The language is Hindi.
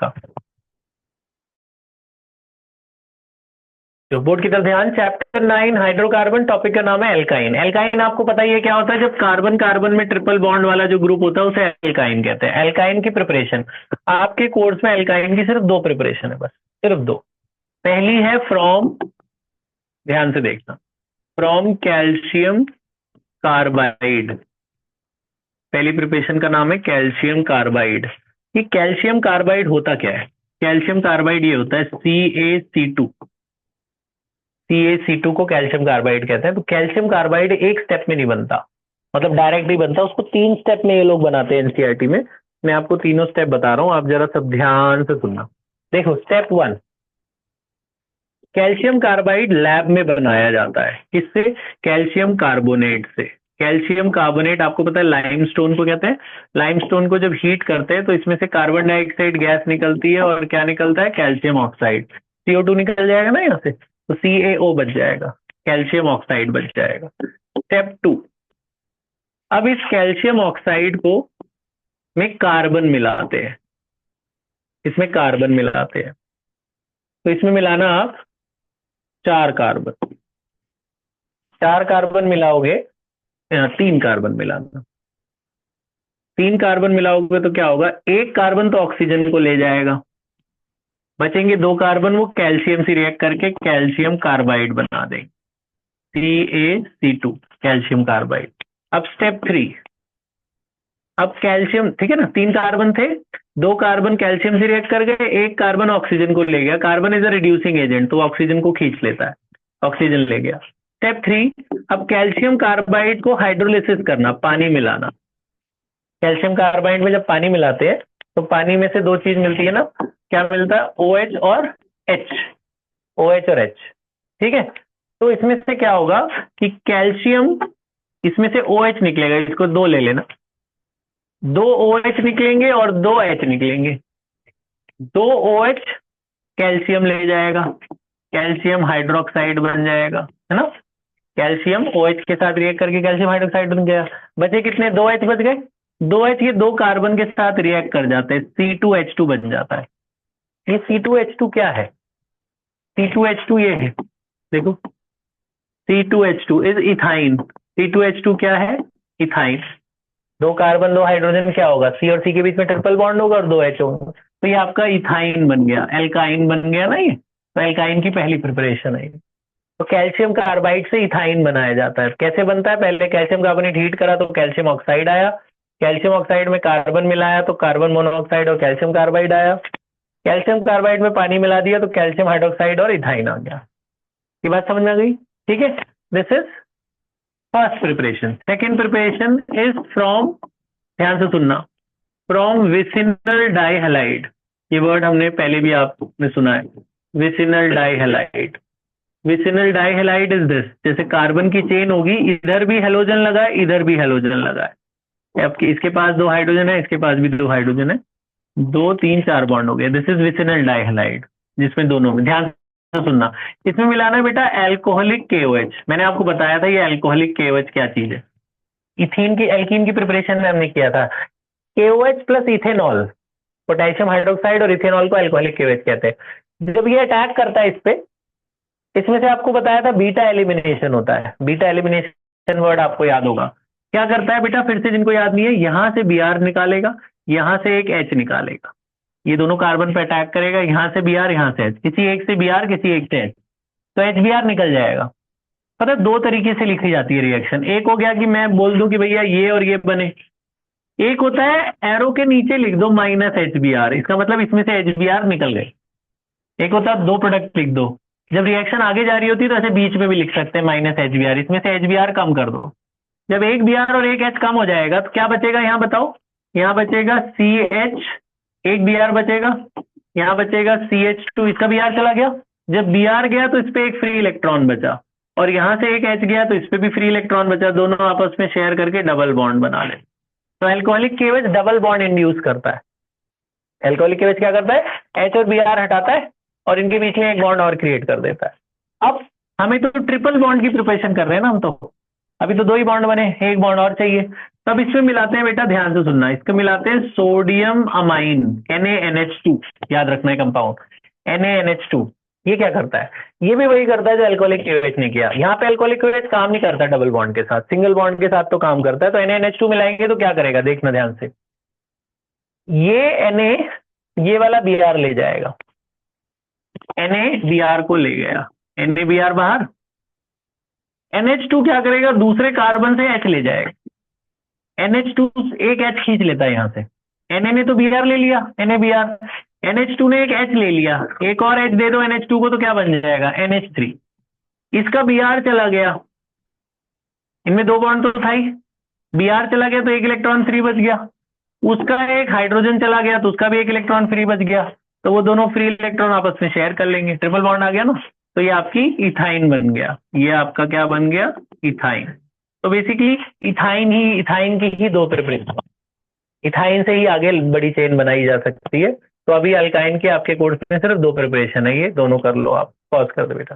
आपका। तो बोर्ड की तरफ ध्यान, चैप्टर 9 हाइड्रोकार्बन, टॉपिक का नाम है एल्काइन। एल्काइन आपको पता ही है क्या होता है, जब कार्बन कार्बन में ट्रिपल बॉन्ड वाला जो ग्रुप होता है उसे एल्काइन कहते हैं। एल्काइन की प्रिपरेशन आपके कोर्स में एल्काइन की सिर्फ 2 प्रिपरेशन है, बस सिर्फ 2। पहली है फ्रॉम, ध्यान से देखना, फ्रॉम कैल्शियम कार्बाइड। पहली प्रिपरेशन का नाम है कैल्शियम कार्बाइड। ये कैल्शियम कार्बाइड होता क्या है? कैल्शियम कार्बाइड ये होता है CaC2। CaC2 को कैल्शियम कार्बाइड कहते हैं। तो कैल्शियम कार्बाइड एक स्टेप में नहीं बनता, मतलब डायरेक्ट नहीं बनता, उसको 3 स्टेप में ये लोग बनाते हैं एनसीईआरटी में। मैं आपको तीनों स्टेप बता रहा हूं, आप जरा सब ध्यान से सुनना। देखो, स्टेप 1, कैल्शियम कार्बाइड लैब में बनाया जाता है। किससे? कैल्शियम कार्बोनेट से। कैल्शियम कार्बोनेट आपको पता है लाइमस्टोन को कहते हैं। लाइमस्टोन को जब हीट करते हैं तो इसमें से कार्बन डाइऑक्साइड गैस निकलती है और क्या निकलता है? Calcium oxide. CO2 निकल जाएगा ना यहाँ से, तो CaO बच जाएगा, कैल्शियम ऑक्साइड बच जाएगा। स्टेप 2, अब इस कैल्शियम ऑक्साइड को में कार्बन मिलाते हैं, इसमें कार्बन मिलाते हैं। तो इसमें मिलाना आप 4 कार्बन, 4 कार्बन मिलाओगे, 3 कार्बन मिलाना। 3 कार्बन मिलाओगे तो क्या होगा? 1 कार्बन तो ऑक्सीजन को ले जाएगा, बचेंगे 2 कार्बन, वो कैल्शियम से रिएक्ट करके कैल्शियम कार्बाइड बना देंगे, CaC2 कैल्शियम कार्बाइड। अब स्टेप 3, अब कैल्शियम, ठीक है ना, 3 कार्बन थे, 2 कार्बन कैल्शियम से रिएक्ट कर गए, 1 कार्बन ऑक्सीजन को ले गया। Carbon is a reducing agent, तो ऑक्सीजन को खींच लेता है, ऑक्सीजन ले गया। स्टेप 3, अब कैल्शियम कार्बाइड को हाइड्रोलिसिस करना, पानी मिलाना। कैल्शियम कार्बाइड में जब पानी मिलाते हैं तो पानी में से 2 चीज मिलती है ना, क्या मिलता है? OH और H, OH और H, ठीक है। तो इसमें से क्या होगा कि कैल्शियम, इसमें से OH निकलेगा, इसको 2 ले लेना, 2 OH निकलेंगे और 2 H निकलेंगे। 2 OH कैल्शियम ले जाएगा, कैल्शियम हाइड्रोक्साइड बन जाएगा, है ना। कैल्शियम OH के साथ रिएक्ट करके कैल्शियम हाइड्रोक्साइड बन गया। बचे कितने? 2 H बच गए। 2 H ये 2 कार्बन के साथ रिएक्ट कर जाते हैं, C2H2 बन जाता है। ये C2H2 क्या है? C2H2 ये है, देखो, C2H2 इज इथाइन। C2H2 क्या है? इथाइन। 2 कार्बन 2 हाइड्रोजन, क्या होगा? C और C के बीच में ट्रिपल बॉन्ड होगा और 2 H होगा, तो ये आपका इथाइन बन गया, एल्काइन बन गया ना ये। तो एल्काइन की पहली प्रिपरेशन है। तो कैल्शियम कार्बाइड से इथाइन बनाया जाता है। कैसे बनता है? पहले कैल्शियम कार्बोनेट हीट करा तो कैल्शियम ऑक्साइड आया, कैल्शियम ऑक्साइड में कार्बन मिलाया तो कार्बन मोनोऑक्साइड और कैल्शियम कार्बाइड आया, कैल्शियम कार्बाइड में पानी मिला दिया तो कैल्शियम हाइड्रोक्साइड और इथाइन आ गया। ये बात समझ में आ गई? ठीक है, this is first preparation. Second preparation is from, ध्यान से सुनना, फ्रॉम विसिनल डाइहैलाइड। ये वर्ड हमने पहले भी आपने सुना है, विसिनल डाइहैलाइड। विसिनल डाइहैलाइड इज दिस, जैसे कार्बन की चेन होगी, इधर भी हेलोजन लगा है, इधर भी हेलोजन लगा है। आपके इसके पास 2 हाइड्रोजन है, इसके पास भी 2 हाइड्रोजन है, 2 3 4 बॉन्ड हो गए। दिस इज विसिनल डाइहैलाइड, जिसमें दोनों में, ध्यान से सुनना, इसमें मिलाना है बेटा एल्कोहलिक KOH। मैंने आपको बताया था ये एल्कोहलिक KOH क्या चीज है। इथीन की, एल्कीन की प्रिपरेशन में हमने किया था, KOH plus ethanol, potassium hydroxide और इथेनॉल को एल्कोहलिक KOH कहते हैं। जब ये अटैक करता है इस पे, इसमें से आपको बताया था बीटा एलिमिनेशन होता है। बीटा एलिमिनेशन वर्ड आपको याद होगा। क्या करता है बेटा, फिर से जिनको याद नहीं है, यहां से Br निकालेगा, यहां से एक H निकालेगा, ये दोनों कार्बन पे अटैक करेगा, यहां से Br, यहां से H, किसी एक से Br, किसी एक से H, तो HBr निकल जाएगा। पता है 2 तरीके से लिखी जाती है रिएक्शन। एक हो गया कि मैं बोल दूं कि भैया ये और ये बने, एक होता है एरो के नीचे लिख दो -HBr, इसका मतलब इसमें से HBr निकल गए। एक होता है 2 प्रोडक्ट लिख दो, जब रिएक्शन आगे जा रही होती है तो ऐसे बीच में भी लिख सकते हैं -HBr, इसमें से HBr कम कर दो। जब एक Br और एक H कम हो जाएगा तो क्या बचेगा? यहाँ बताओ, यहाँ बचेगा CH, एक Br बचेगा, यहाँ बचेगा CH2, इसका Br चला गया। जब Br गया तो इस पे एक फ्री इलेक्ट्रॉन बचा, और यहाँ से एक H गया तो इस पे भी फ्री इलेक्ट्रॉन बचा, दोनों आपस में शेयर करके डबल बॉन्ड बना ले। तो alcoholic KOH double bond induce करता है। एल्कोहलिक KOH क्या करता है? H और Br हटाता है और इनके बीच में एक बॉन्ड और क्रिएट कर देता है। अब हमें तो ट्रिपल बॉन्ड की प्रिपरेशन कर रहे हैं ना हम तो, अभी तो 2 ही बॉन्ड बने, एक बॉन्ड और चाहिए। तब इसमें मिलाते हैं बेटा, ध्यान से सुनना, इसको मिलाते हैं सोडियम अमाइन NaNH2, याद रखना है कंपाउंड NaNH2। ये क्या करता है? ये भी वही करता है जो अल्कोहलिक KOH ने किया। यहाँ पे अल्कोहलिक KOH काम नहीं करता डबल बॉन्ड के साथ, सिंगल बॉन्ड के साथ तो काम करता है। तो NaNH2 मिलाएंगे तो क्या करेगा, देखना ध्यान से, ये Na ये वाला Br ले जाएगा, Na Br को ले गया, Na Br बाहर, NH2 क्या करेगा, दूसरे कार्बन से H ले जाएगा, NH2 एक H खींच लेता है यहां से, Na ने तो Br ले लिया, NaBr, NH2 ने एक H ले लिया, एक और H दे दो NH2 को तो क्या बन जाएगा, NH3। इसका Br चला गया, इनमें 2 बॉन्ड तो था ही, Br चला गया तो एक इलेक्ट्रॉन फ्री बच गया, उसका एक हाइड्रोजन चला गया तो उसका भी एक इलेक्ट्रॉन फ्री बच गया, तो वो दोनों फ्री इलेक्ट्रॉन आपस में शेयर कर लेंगे, ट्रिपल बॉन्ड आ गया ना। तो ये आपकी इथाइन बन गया, ये आपका क्या बन गया, इथाइन। तो बेसिकली इथाइन की ही 2 प्रिपरेशन, इथाइन से ही आगे बड़ी चेन बनाई जा सकती है। तो अभी अल्काइन के आपके कोर्स में सिर्फ 2 प्रिपरेशन है, ये दोनों कर लो आप, पॉज कर दो बेटा।